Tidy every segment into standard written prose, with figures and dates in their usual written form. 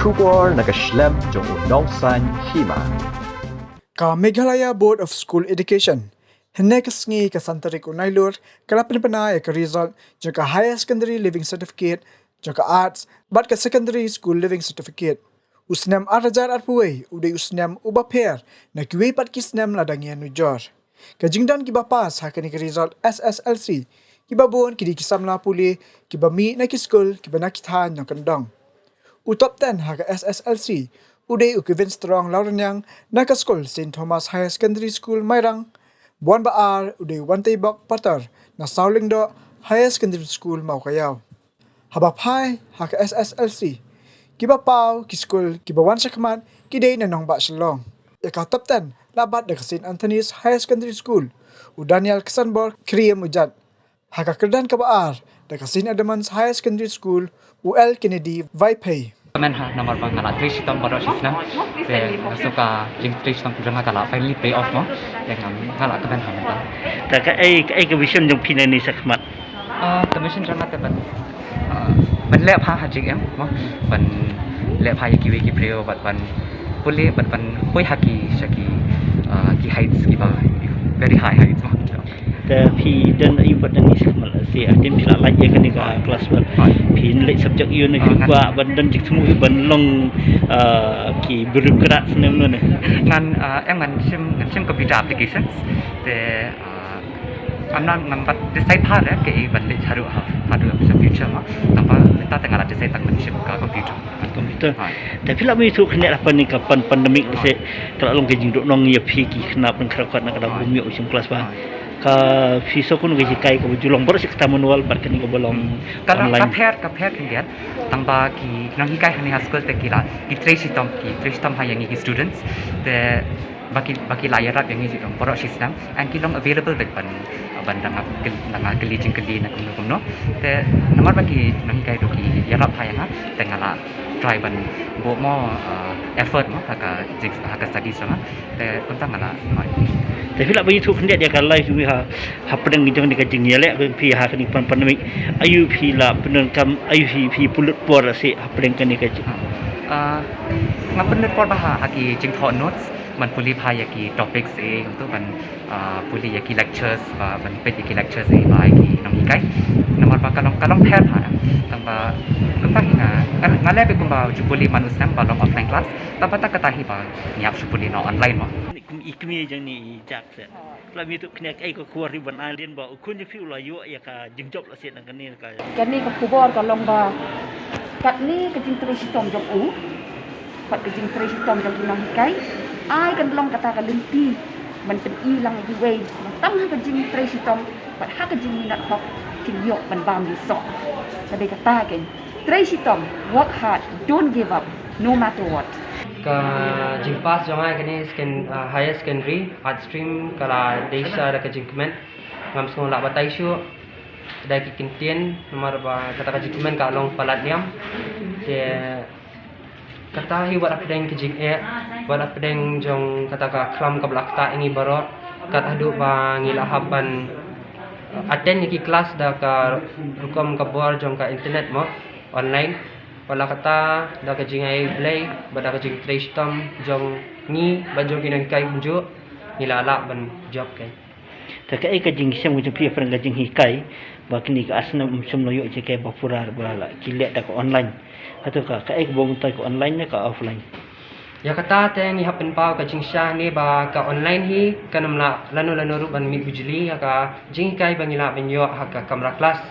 Kubor nagaslem jong Nongsan Hima. Ka Meghalaya Board of School Education Henekas ngi ka santarik unailur kalapin panay ka result jong ka higher secondary living certificate jong ka arts bat ka secondary school living certificate usnam 8,000 arpuai uday usnam ubaper na kiwi pat kisnam ladangian nujor ka jingdan kiba pas hakani ka result Sslc kiba bon kidi kisamla puli kiba mi na kiskul kiba nakithan Nongkyndong utop 10 haka Sslc uday ukivin strong lauranyang naka Skul St. Thomas Higher Secondary School Mairang buan baar uday wantay bak patar na Saulingdo Higher Secondary School Maukayaw habapai haka Sslc kiba pau kiskul kiba wan sakmat kiday na nong ba shalong ika top 10 labat da St. Anthony's Higher Secondary School u Daniel Kasanbor Kriyam Ujat haka kerdan kabaar da St. Adamans Higher Secondary School u L Kennedy Vaipay men ha nomor bang kala trish tam baro sisna te suka jing trish tam pujang kala finally pay off mo dengan kala ka ben ha men ta ka ai ka vision jong phina ni sakmat commission jang ta ban ban le pha ha jing em mo ban le pha ki we ki preo ban puli ban poi ha ki shaki ki heights ki ba very high heights mo ta phi dan ayu badan ni sakmat si adim sila lai ya kan ka kelas ber phi le subject you ni ba badan jik semu ban long ki birokrat nem no ne ngan em ngan sim computer applications te anang nampak decide part ke ban le haru future ma tanpa kita tengah decide tang sim ka computer tapi lah misu kena apa ni kapan pandemik se kalau long ke jing dok nong ya phi ki kena pen khrakat nak ada bumi usim kelas ba ka fiso kun ge kai ko julong bor sik tamunwal bar kan ko bolong online ka pher kan tanpa ki nang kai hani haskol te kila ki treshitam ha yang ki students the baki layarat yang ni bor system and ki long available bet ban dang keli jing keli na kumno te namar baki nang kai do ki yarap ha yang tengala try ban bo mo effort mo ka studies sama te kuntang ala tapi lah bagi tu kena dia kan live we ha pedang jong ni ka jing ya le phi ha kan pandemik ayu phi la penan kam ayu phi pulut por se ha pedang kan ni ka jing ngam pulut por ba ha ki jing thon notes man puli pha ya ki topics e tu ban puli ya ki lectures ba ban pe ki lectures e ba ki nang kai namar ba kalong pher ha tamba hina ngale pe kumba jupuli manus nam ba long offline class tamba ta kata hi ba nyap jupuli no online ma ikmi jang ni jak se la mi tu kena ai ko kuar riban alien ba kun ji fiu la yo ya ka jing job la se nang kan ni ka ka kubor ka long ba kat ni ka jing tri sitom jong u pat ka jing tri sitom jong nang kai ai kan long kata ka limpi man pen i lang di way tam ha ka jing tri sitom pat ha ka jing minat hok kin yok ban bam di sok ka de kata ken tri sitom work hard don't give up no matter what ka jingpas jangai kini higher secondary art stream kala desa da ka jingmen ngam skon la batai shu da ki kintien nomor ba kata ka jingmen ka long palat niam te kata hi wat apdeng ki jing wat apdeng jong kata ka klam ka blakta ini barot kat adu ba ngila haban attend ki kelas da ka rukom ka bor jong ka internet mo online wala kata da ka jing ai play bada ka jing trace tam jong ni banjong kinang kai bunjo nilala ban job kai ta ka ai ka jing sem jong phi frang ka jing hi kai ba kini ka asna sum lo yo je kai ba purar ba la kilet da ka online atau ka ai bong tai ko online ne ka offline ya kata te ni hapen pau ka jing sha ni ba ka online hi kanamla lanu ru ban mi bujli ya ka jing kai bangila benyo ha ka kamera kelas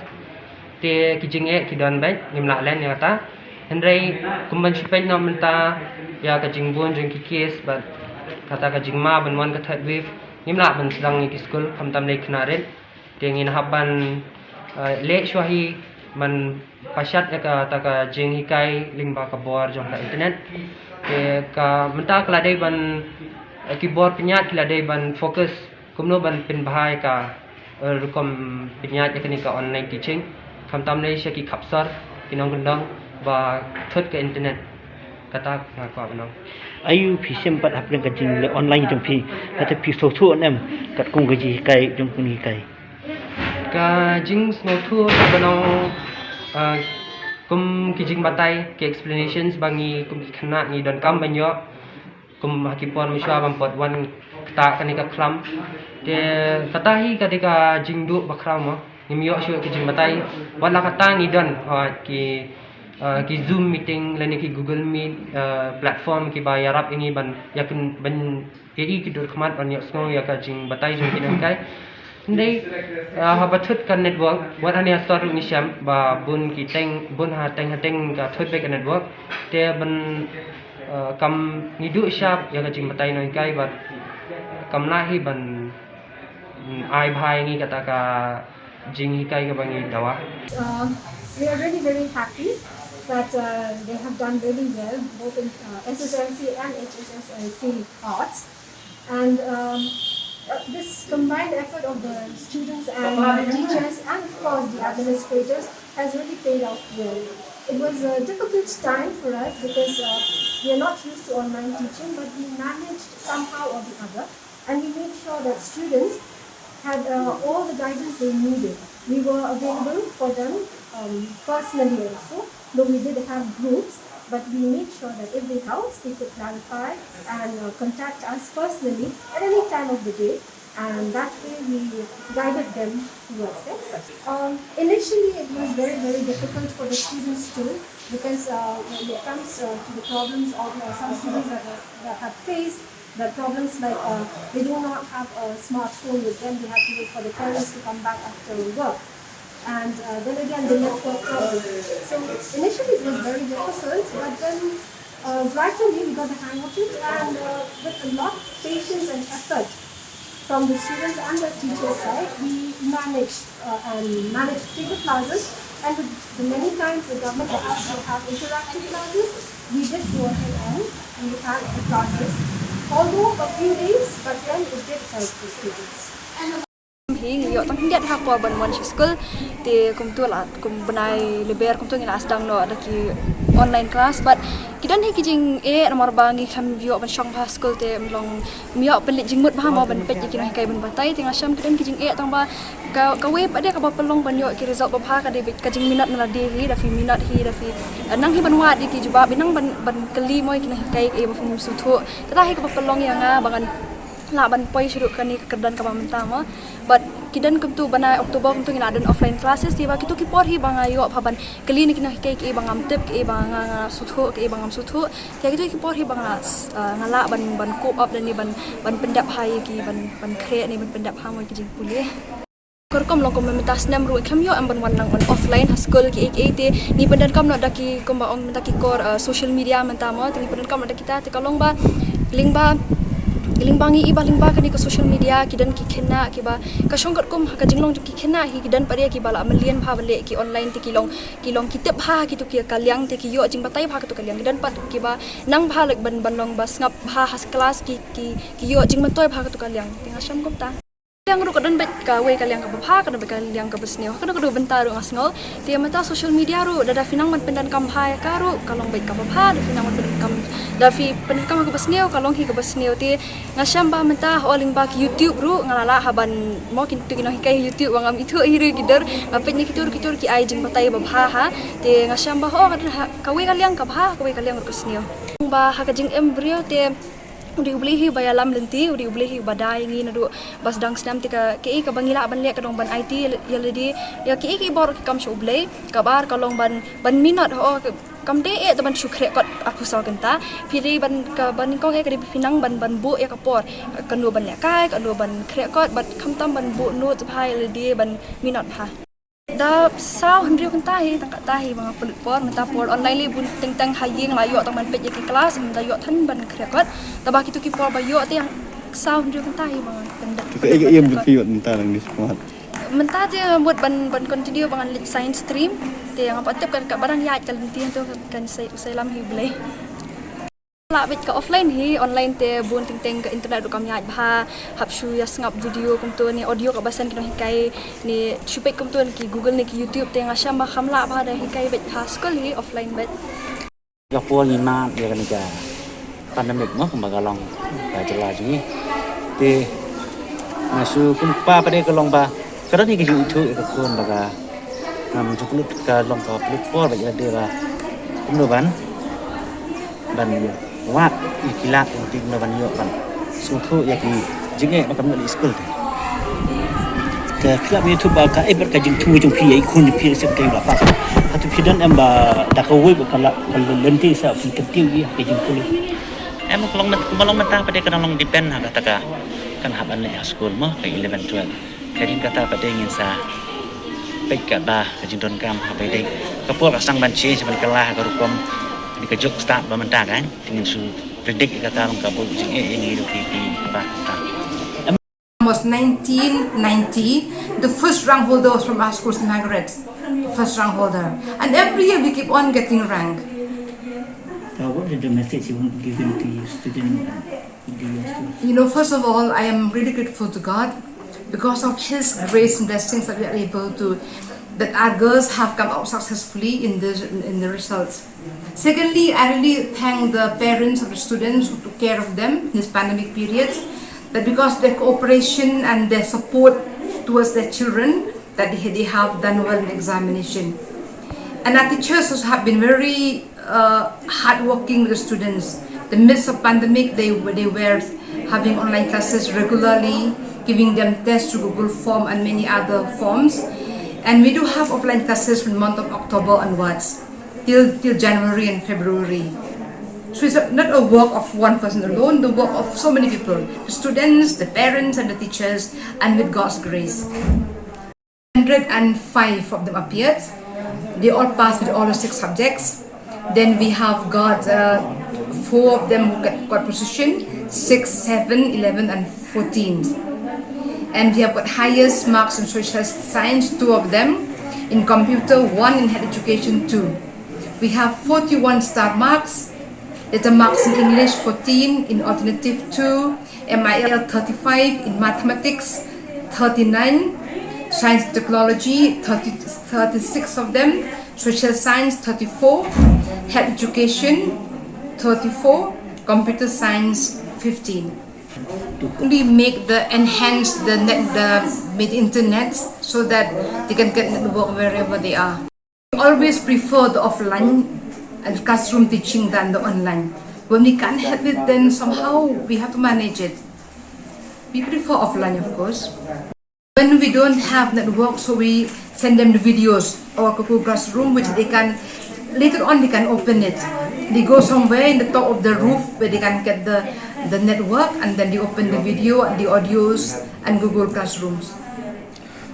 te ki jing ki don bai nimla len ya kata Henry kumban sipai no menta ya ka jingbon jeng kikis but kata ka jingma ban wan ka that wave nimla ban sedang ni skul kam tam le knaret tengin haban le shwahi man pasat ya ka ta ka jing hikai lingba ka bor jong ka internet te ka menta kala dei ban keyboard penyat kala dei ban fokus kumno ban pin bahai ka rukom penyat ya ka ni ka online teaching kam tam le shaki khapsar Nongkyndong ba thut ke internet kata ko abang ayu phi sem pat apren ka jing le online jong phi kata phi so thu nem kat kung ga ji kai jong kuni kai ka jing snow thu banong kum kijing batai ke explanations bangi kum kena ni dan kam banyo kum hakipon miswa bampot wan ta kanika klam te katahi kadika jingdu bakram mo nimyo shu kijing batai wala kata ni dan ki Zoom meeting lani ki Google Meet platform ki bayarap ini ban yakin ban ki dur khmat ban yok sngo ya ka jing batai jing kinang kai ndai habathut kan network wat ania stor ni sham ba bun ki teng bun ha teng ka thut be kan network te ban kam nidu shap ya ka jing batai noi kai ba kam lahi ban ai bhai ngi kata ka jing hi kai ka bangi dawa. We are really very happy that they have done really well both in Sslc and Hsslc parts, and this combined effort of the students and the teachers and of course the administrators has really paid off well. It was a difficult time for us because we are not used to online teaching, but we managed somehow or the other, and we made sure that students had all the guidance they needed. We were available for them personally also, though we did have groups, but we made sure that if they doubts, they could clarify and contact us personally at any time of the day, and that way we guided them towards it. Initially it was very, very difficult for the students too, because when it comes to the problems of some students that have faced the problems like they do not have a smartphone with them, they have to wait for the parents to come back after work. And then again the network problem. So initially it was very difficult, but then gradually we got the hang of it, and with a lot of patience and effort from the students and the teachers' side, we managed to take the classes, and with the many times the government had asked to have interactive classes, we did go ahead and we had the classes. Although a few days, but then it did help the students. Hi yo tang hiat ha ko ban wan Skul te kum tu la kum banai leber kum tu ngila asdang no ada ki online class, but kidan hi kijing nomor bangi kham yo ban shong ha Skul te mlong mio pelit jingmut ba mo ban pet ki no kai ban batai te ngasham kidan kijing tang ba ka web ada ka ba pelong ban yo ki result ba ka de ka jing minat na de hi da fi minat hi da fi nang hi ban wat di ki juba binang ban kali moi ki no kai ba fum su thu ta hi ka ba pelong ya nga bangan la ban poi shuru kani kedan ka mentama, but kidan kum tu bana Oktober kum tu ngila dan offline classes tiba kitu ki por hi banga yo phaban kali ni kina kai ki bangam tip ki banga suthu ki bangam suthu te kitu ki por hi banga ngala ban cope up dan ni ban pendap hai ki ban create ni ban pendap ha mo ki jing pulih korkom long kom minta snam ru kham yo am ban wan nang on offline Skul ki te ni pendan kam no daki kom ba ong minta ki kor social media mentama te ni pendan kam no kita te kalong ba bangi iba lingba kani ko social media kidan ki khena ki ba ka shongkat kum ka jinglong ki khena hi kidan pare ki bala malian bha bale ki online te kilong kitep ha ki tu ki kalyang te ki yo jing batai bha ka tu kalyang kidan pat ki ba nang bha lek ban long ba ngap bha has class ki yo jing matoy bha ka tu kalyang tinga sham kom ta yang ru kadan bet ka we kalyang ka bha ka be kalyang ka besneo ka do bentar ru ngasngol te mata social media ru dada finang man pendan kam bha ka ru kalong bet ka bha da finang man pendan kam da fi pendan kam ka besneo kalong hi ka besneo te ngasham ba menta oling ba ki YouTube ru ngalala haban mo kin tu ki kai YouTube wangam itu hiru gider apet ni kitur ki ai jing batai ba bha ha te ngasham ba ho ka we kalyang ka bha ka we kalyang ka besneo ba ha ka jing embryo te udi ublihi bayalam lenti udi ublihi badai ngi nadu bas dang snam tika ke ka bangila ban le ka dong ban IT yaledi ya ke bor kam shoblei ka bar kalong ban minot ho kam de e ban shukre kot aku sa genta piri ban ka ban ko ke pinang ban bu ya ka por kan nu ban le kai kan nu ban kre kot bat kham tam ban bu nu chpai yaledi ban minot ha da sao hendrio kan tahi tangka tahi mga pulut por menta por online li bun teng haying la yo tang ban pet ki kelas menta yo than ban krekot tabak itu ki por ba yo te yang sao hendrio kan tahi mga pendak ke em du fi menta nang ni semua menta te buat ban continue bangan lit science stream te yang apa tep kan ka barang ya kal ti tu kan sai lam hi blai la bit ka offline hi online te bun teng ke internet du kam ya bha hapshu ya ngap video kum tu ni audio ka basan kino hikai ni chupek kum tu ki Google ni ki YouTube te ngasham ba khamla bha da hikai bet Skul hi offline bet ka por ni ma ya kan ka pandemic mo kumbaga long ba jela ji te nasu kum pa pade ka long ba kada ni ki YouTube ka kon baga untuk pelut ka long ka pelut por bagi ada ba ban wat ikilat untuk ban yo ban sungku ya ki jinge makam di school te ke klub YouTube ba ka eber ka jing tu jong pi ai kun pi se ke ba pa hatu pi dan em ba da ka wei ba kala lenti sa pi ketiu ya ke jing tu em long mentang pada kadang long depend ha kata ka kan haban le school mo ke 11 12 kadin kata pada ingin sa baik ka ba ka jing don kam ha bai ka po ka sang ban chi ban kalah ka rukom ni ka jok start ba mentang kan ingin su predict kata long ka bo jing ini pi ba ta was 1990. The first rank holder was from our school, St. Margaret's. First rank holder. And every year we keep on getting rank. What is the message you want to give to your students? You know, first of all, I am really grateful to God because of His grace and blessings that we are able to, that our girls have come out successfully in the results. Secondly, I really thank the parents of the students who took care of them in this pandemic period. That because their cooperation and their support towards their children, that they have done well in the examination. And our teachers also have been very hardworking with the students. In the midst of pandemic, they were having online classes regularly, giving them tests through Google Form and many other forms. And we do have offline classes from the month of October onwards, till January and February. So it's not a work of one person alone, the work of so many people, the students, the parents and the teachers, and with God's grace. 105 of them appeared. They all passed with all the 6 subjects. Then we have got 4 of them who got position, 6, 7, 11 and 14. And we have got highest marks in social science, 2 of them, in computer 1, in health education 2. We have 41 star marks, letter marks in English 14, in alternative 2, MIL 35, in mathematics 39, science and technology 36 of them, social science 34, health education 34, computer science 15. We make enhance the internet so that they can get network wherever they are. We always prefer the offline and classroom teaching than the online. When we can't help it, then somehow we have to manage it. We prefer offline, of course. When we don't have network, so we send them the videos or Google Classroom, which they can, later on they can open it. They go somewhere in the top of the roof where they can get the network, and then they open the video and the audios and Google Classrooms.